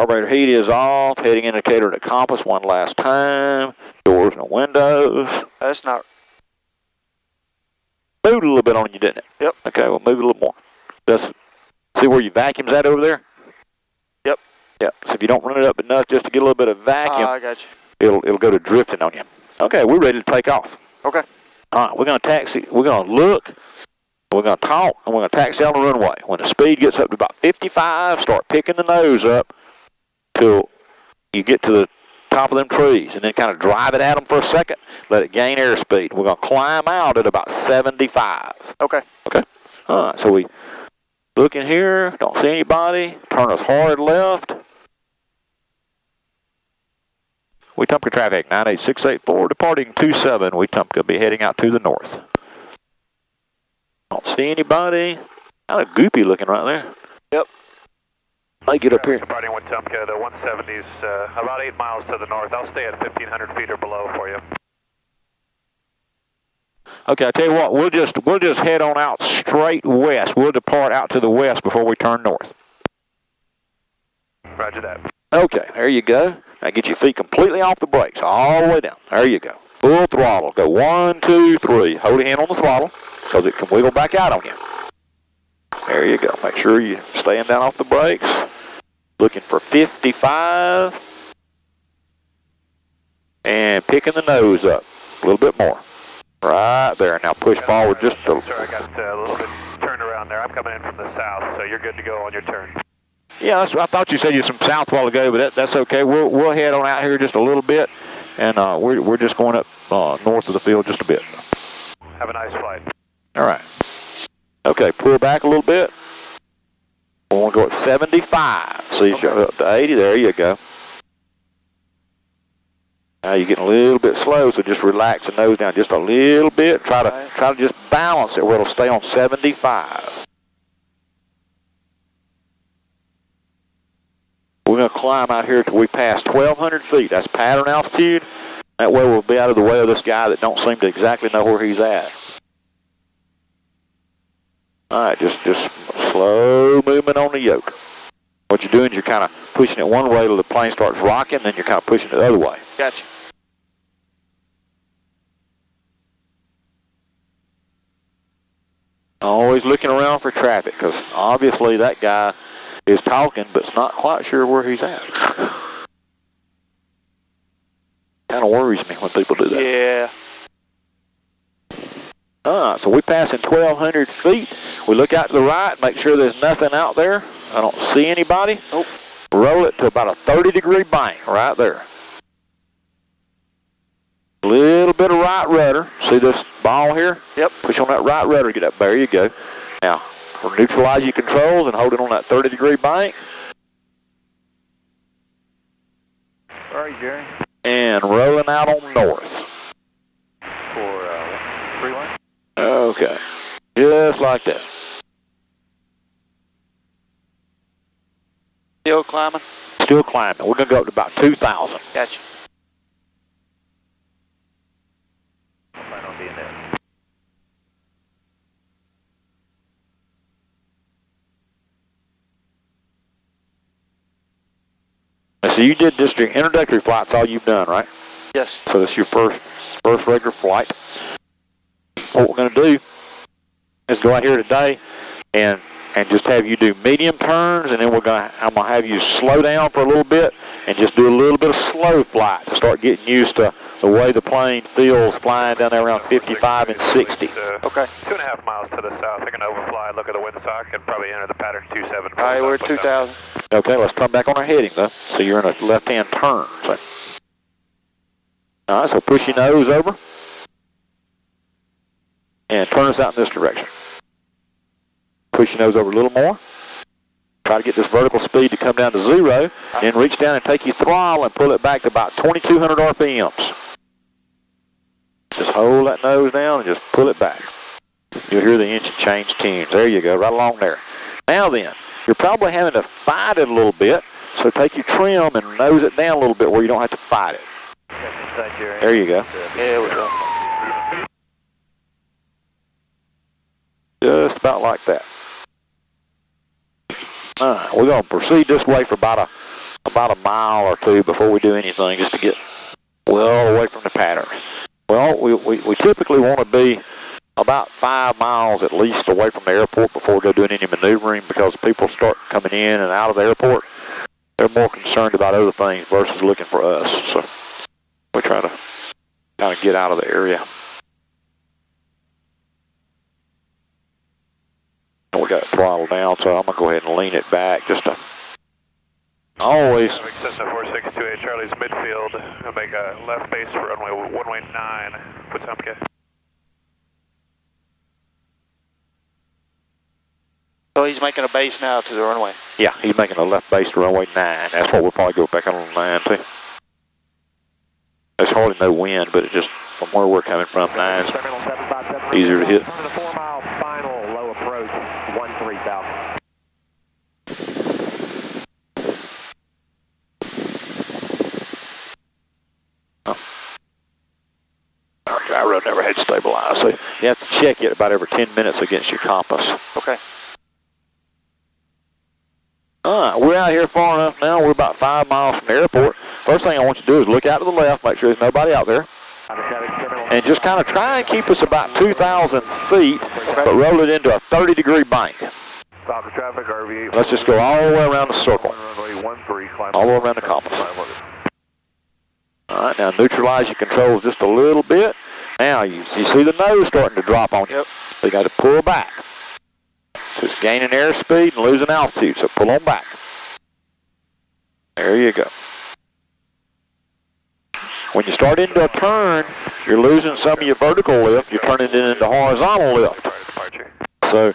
Carburetor heat is off. Heading indicator to compass one last time. Doors and windows. That's not. Moved a little bit on you, didn't it? Yep. Okay, we'll move it a little more. Just see where your vacuum's at over there? Yep. Yep. So if you don't run it up enough just to get a little bit of vacuum, I got you. It'll go to drifting on you. Okay, we're ready to take off. Okay. All right, we're going to taxi. We're going to look. We're going to talk, and we're going to taxi on the runway. When the speed gets up to about 55, start picking the nose up till you get to the top of them trees, and then kind of drive it at them for a second. Let it gain airspeed. We're going to climb out at about 75. Okay. Okay. All right, so we look in here, don't see anybody. Turn us hard left. Wetumpka traffic, 98684, departing 27. Wetumpka, be heading out to the north. Don't see anybody. Kind of goopy looking right there. Yep. Let me get up here. Departing Wetumpka, the 170's about 8 miles to the north. I'll stay at 1,500 feet or below for you. Okay, I tell you what, we'll just head on out straight west. We'll depart out to the west before we turn north. Roger that. Okay, there you go. Now get your feet completely off the brakes, all the way down. There you go. Full throttle. Go 1, 2, 3. Hold your hand on the throttle because it can wiggle back out on you. There you go. Make sure you're staying down off the brakes. Looking for 55. And picking the nose up a little bit more. Right there. Now push forward just a little. Sorry, I got a little bit turned around there. I'm coming in from the south, so you're good to go on your turn. Yeah, I thought you said you were from south a while ago, but that's okay. We'll head on out here just a little bit, and we're just going up north of the field just a bit. Have a nice flight. All right. Okay, pull back a little bit. We want to go at 75. So you go up to 80. There you go. Now you're getting a little bit slow, so just relax the nose down just a little bit. Try to just balance it where it'll stay on 75. We're going to climb out here till we pass 1,200 feet. That's pattern altitude. That way we'll be out of the way of this guy that don't seem to exactly know where he's at. All right, just slow movement on the yoke. What you're doing is you're kind of pushing it one way till the plane starts rocking, then you're kind of pushing it the other way. Gotcha. Always looking around for traffic, because obviously that guy is talking, but's not quite sure where he's at. Kind of worries me when people do that. Yeah. All right, so we're passing 1,200 feet. We look out to the right, make sure there's nothing out there. I don't see anybody. Nope. Roll it to about a 30-degree bank right there. A little bit of right rudder. See this ball here? Yep. Push on that right rudder, get up. There you go. Now, neutralize your controls and hold it on that 30-degree bank. Sorry, Jerry. And rolling out on north. For 31? Okay. Just like that. Still climbing? Still climbing. We're going to go up to about 2,000. Gotcha. Plan on being there. So you did just your introductory flights, all you've done, right? Yes. So this is your first regular flight. What we're going to do is go out here today and just have you do medium turns, and then I'm going to have you slow down for a little bit and just do a little bit of slow flight to start getting used to the way the plane feels flying down there around 55 and 60. Okay. 2.5 miles to the south. They're going to overfly, look at the windsock, and probably enter the pattern 27. All right, we're at 2,000. Okay, let's come back on our heading, though. So you're in a left-hand turn. So. All right, so push your nose over and turn us out in this direction. Push your nose over a little more. Try to get this vertical speed to come down to 0, and reach down and take your throttle and pull it back to about 2,200 RPMs. Just hold that nose down and just pull it back. You'll hear the engine change tunes. There you go, right along there. Now then, you're probably having to fight it a little bit, so take your trim and nose it down a little bit where you don't have to fight it. There you go. Yeah, we go. Just about like that. We're going to proceed this way for about about a mile or two before we do anything, just to get well away from the pattern. Well, we typically want to be about 5 miles at least away from the airport before we go doing any maneuvering, because people start coming in and out of the airport. They're more concerned about other things versus looking for us. So we try to kind of get out of the area. We got it throttled down, so I'm going to go ahead and lean it back just to always. Cessna 4628 Charlie's midfield. I'll make a left base for runway 9, Wetumpka. So he's making a base now to the runway. Yeah, he's making a left base to runway 9. That's what we'll probably go back on 9 too. There's hardly no wind, but it's just from where we're coming from, 9's easier to hit. 4 mile final low approach, 13,000. Our gyro never had stabilized, so you have to check it about every 10 minutes against your compass. Okay. Alright, we're out here far enough now. We're about 5 miles from the airport. First thing I want you to do is look out to the left, make sure there's nobody out there. And just kind of try and keep us about 2,000 feet, but roll it into a 30-degree bank. Stop the traffic, RV. Let's just go all the way around the circle. All the way around the compass. Alright, now neutralize your controls just a little bit. Now you see the nose starting to drop on you. Yep. So you got to pull back. Just gaining airspeed and losing altitude, so pull on back. There you go. When you start into a turn, you're losing some of your vertical lift, you're turning it into horizontal lift. So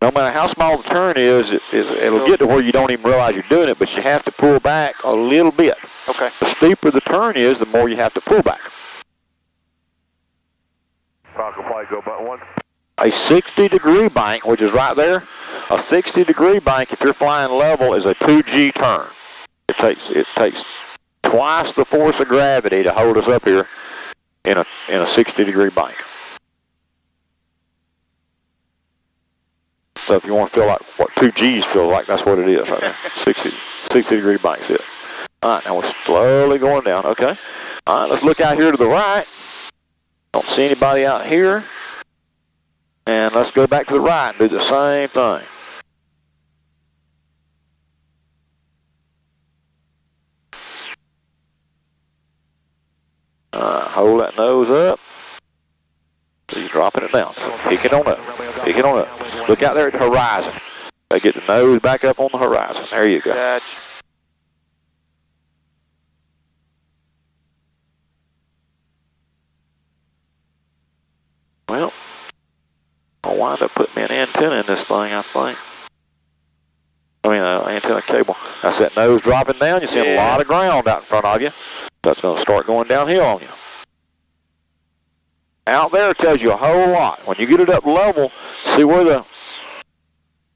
no matter how small the turn is, it'll get to where you don't even realize you're doing it, but you have to pull back a little bit. Okay. The steeper the turn is, the more you have to pull back. Falcon flight, go button 1. A 60-degree bank, which is right there, a 60-degree bank, if you're flying level, is a 2G turn. It takes twice the force of gravity to hold us up here in a 60-degree bank. So if you want to feel like what 2Gs feel like, that's what it is right there. 60-degree bank's it. All right, now we're slowly going down. Okay. All right, let's look out here to the right. Don't see anybody out here. And let's go back to the right and do the same thing. Hold that nose up. So you're dropping it down. So pick it on up. Pick it on up. Look out there at the horizon. So get the nose back up on the horizon. There you go. Gotcha. Well, I'll wind up putting me an antenna in this thing, I think. I mean, antenna cable. That's that nose dropping down. You're seeing a lot of ground out in front of you. That's going to start going downhill on you. Out there tells you a whole lot. When you get it up level, see where the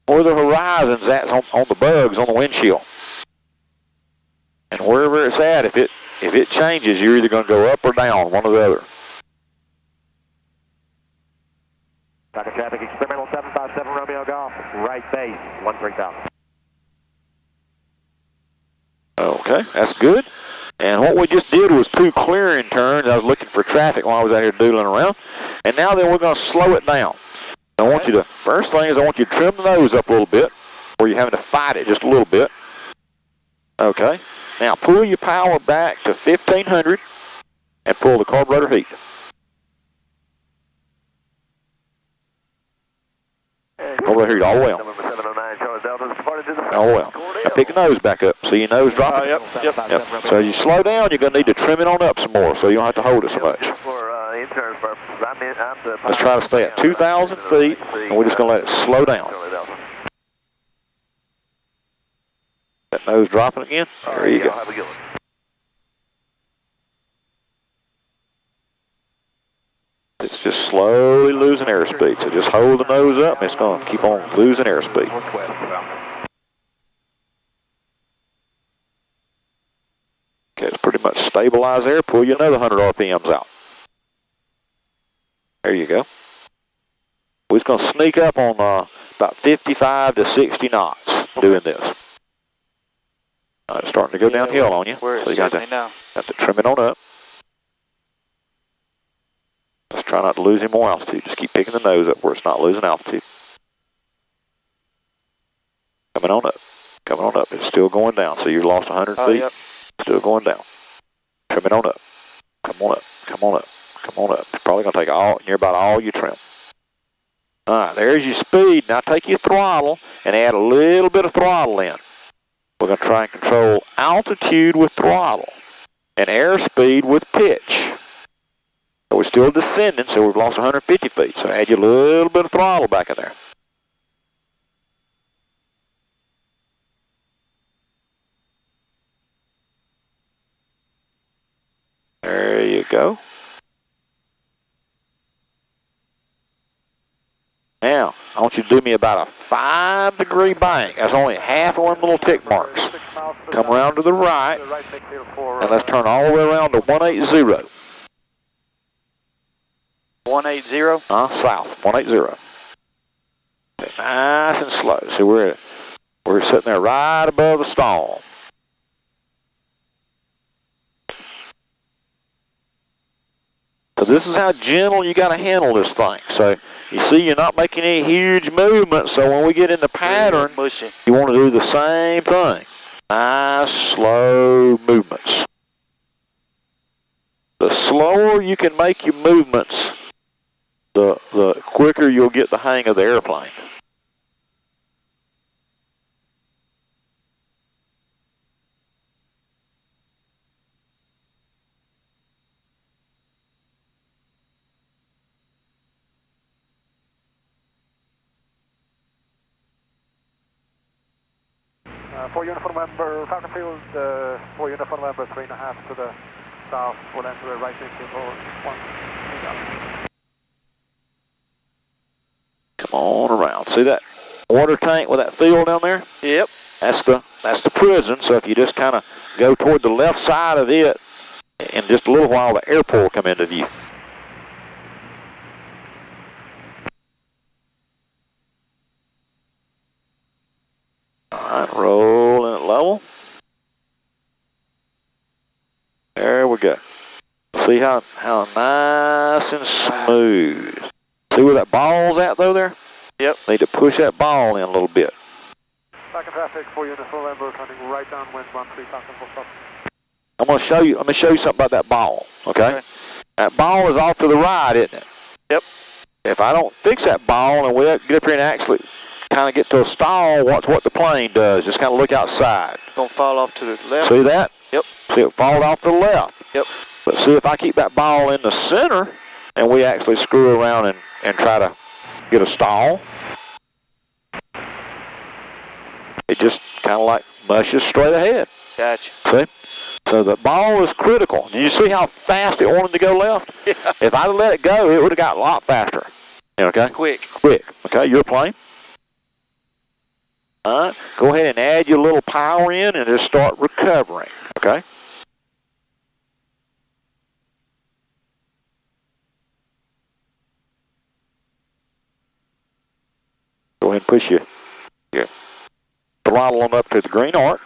horizon's at on the bugs on the windshield. And wherever it's at, if it changes, you're either going to go up or down, one or the other. Falcon traffic, experimental 757 Romeo Golf, right base, 13,000. Okay, that's good. And what we just did was 2 clearing turns. I was looking for traffic while I was out here doodling around. And now then we're going to slow it down. I want you to, first thing is I want you to trim the nose up a little bit, where you're having to fight it just a little bit. Okay. Now pull your power back to 1500 and pull the carburetor heat. Carburetor heat all the way on. All the way on. Now pick the nose back up. See your nose dropping? Yep. So as you slow down, you're going to need to trim it on up some more so you don't have to hold it so much. Let's try to stay at 2,000 feet, and we're just going to let it slow down. That nose dropping again? There you go. It's just slowly losing airspeed. So just hold the nose up, and it's going to keep on losing airspeed. Okay, it's pretty much stabilized there. Pull you another 100 RPMs out. There you go. We're just going to sneak up on about 55 to 60 knots doing this. It's starting to go downhill on you. Where So you got to now. trim it on up. Let's try not to lose any more altitude. Just keep picking the nose up where it's not losing altitude. Coming on up. Coming on up. It's still going down. So you lost 100 feet. Yep. Still going down. Trim it on up. Come on up. Come on up. Come on up. It's probably going to take near about all you trim. All right, there's your speed. Now take your throttle and add a little bit of throttle in. We're going to try and control altitude with throttle and airspeed with pitch. So we're still descending, so we've lost 150 feet. So add you a little bit of throttle back in there. There you go. Now, I want you to do me about a 5-degree bank. That's only half of one little tick marks. Come around to the right, and let's turn all the way around to 180. 180? South, 180. Okay, nice and slow. See, we're sitting there right above the stall. So this is how gentle you got to handle this thing. So you see you're not making any huge movement, so when we get in the pattern, you want to do the same thing. Nice, slow movements. The slower you can make your movements, the quicker you'll get the hang of the airplane. For uniform member, Falcon Field, for uniform member 3.5 to the south, will enter the right into for 1. Come on around. See that water tank with that field down there? Yep. That's the prison. So if you just kind of go toward the left side of it, in just a little while, the airport will come into view. All right, rolling it level. There we go. See how nice and smooth. See where that ball's at though there? Yep. Need to push that ball in a little bit. Falcon traffic for uniform member turning right downwind 13 Falcon full stop. I'm gonna show you something about that ball, okay? That ball is off to the right, isn't it? Yep. If I don't fix that ball and we get up here and actually kind of get to a stall, watch what the plane does. Just kind of look outside. Gonna fall off to the left. See that? Yep. See it fall off to the left. Yep. But see if I keep that ball in the center and we actually screw around and try to get a stall, it just kind of like mushes straight ahead. Gotcha. See? So the ball is critical. Did you see how fast it wanted to go left? Yeah. If I'd let it go, it would have got a lot faster. Okay? Quick. Quick. Okay, your plane. All right, go ahead and add your little power in and just start recovering, okay? Go ahead and push your throttle on up to the green arc.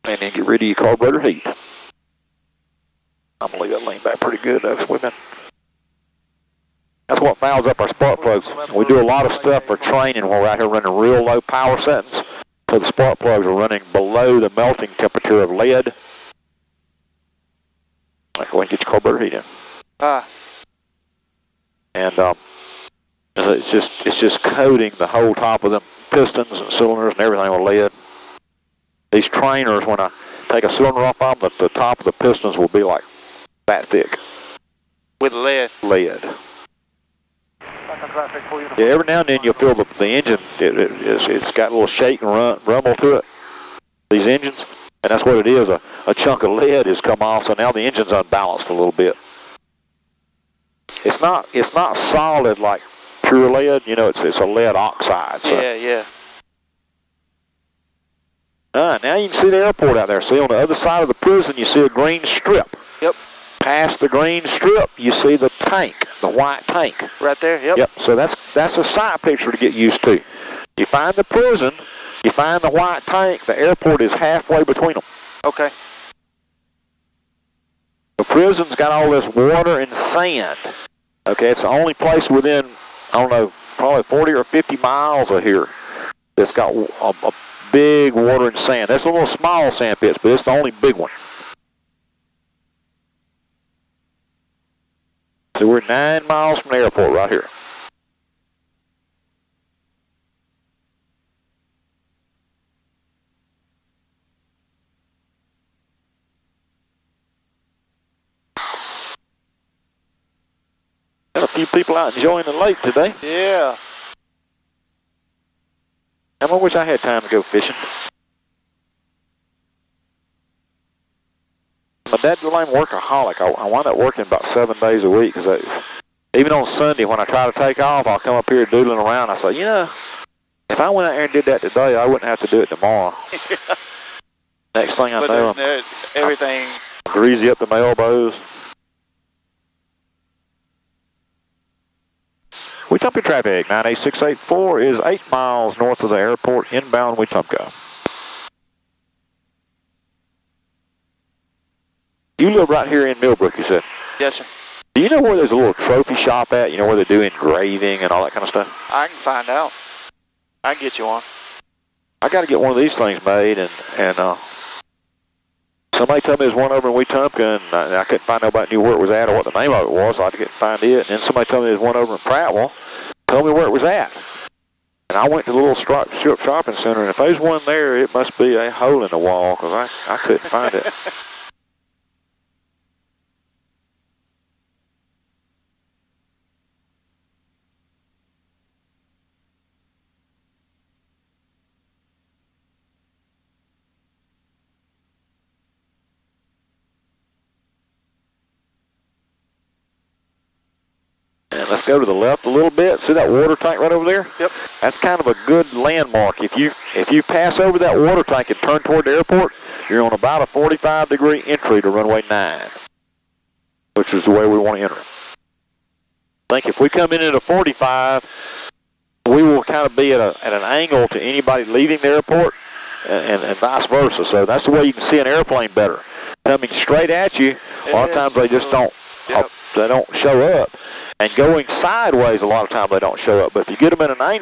And then get rid of your carburetor heat. I'm going to leave that lean back pretty good though, because that's what fouls up our spark plugs. We do a lot of stuff for training where we're out here running real low power settings. So the spark plugs are running below the melting temperature of lead. Go ahead and get your carburetor heat in. And it's just coating the whole top of them pistons and cylinders and everything with lead. These trainers, when I take a cylinder off of them, the top of the pistons will be like that thick. With lead? Lead. Yeah, every now and then you'll feel the engine, it's got a little shake and rumble to it, these engines, and that's what it is. A chunk of lead has come off, so now the engine's unbalanced a little bit. It's not solid like pure lead, you know, it's a lead oxide. So. Yeah. Now you can see the airport out there. See on the other side of the prison, you see a green strip. Yep. Past the green strip, you see the tank, the white tank. Right there, yep. Yep, so that's a sight picture to get used to. You find the prison, you find the white tank, the airport is halfway between them. Okay. The prison's got all this water and sand. Okay, it's the only place within, I don't know, probably 40 or 50 miles of here that's got a big water and sand. There's a little small sand pits, but it's the only big one. So we're 9 miles from the airport right here. Got a few people out enjoying the lake today. Yeah. I wish I had time to go fishing. My dad's a lame workaholic. I wind up working about 7 days a week because even on Sunday when I try to take off, I'll come up here doodling around. I say, you know, if I went out there and did that today, I wouldn't have to do it tomorrow. Yeah. Next thing I know, everything I'm greasy up to my elbows. Wetumpka traffic, 98684 is 8 miles north of the airport, inbound Wetumpka. You live right here in Millbrook, you said? Yes, sir. Do you know where there's a little trophy shop at? You know where they do engraving and all that kind of stuff? I can find out. I can get you one. I got to get one of these things made, and somebody told me there's one over in Wetumpka, and I couldn't find nobody knew where it was at or what the name of it was, so I had to get find it. And then somebody told me there's one over in Prattville, told me where it was at. And I went to the little strip shopping center, and if there's one there, it must be a hole in the wall, because I couldn't find it. And let's go to the left a little bit. See that water tank right over there? Yep. That's kind of a good landmark. If you pass over that water tank and turn toward the airport, you're on about a 45-degree entry to runway 9, which is the way we want to enter it. I think if we come in at a 45, we will kind of be at an angle to anybody leaving the airport and vice versa. So that's the way you can see an airplane better. Coming straight at you, a lot of times they just don't, they don't show up. And going sideways, a lot of times they don't show up. But if you get them in an angle,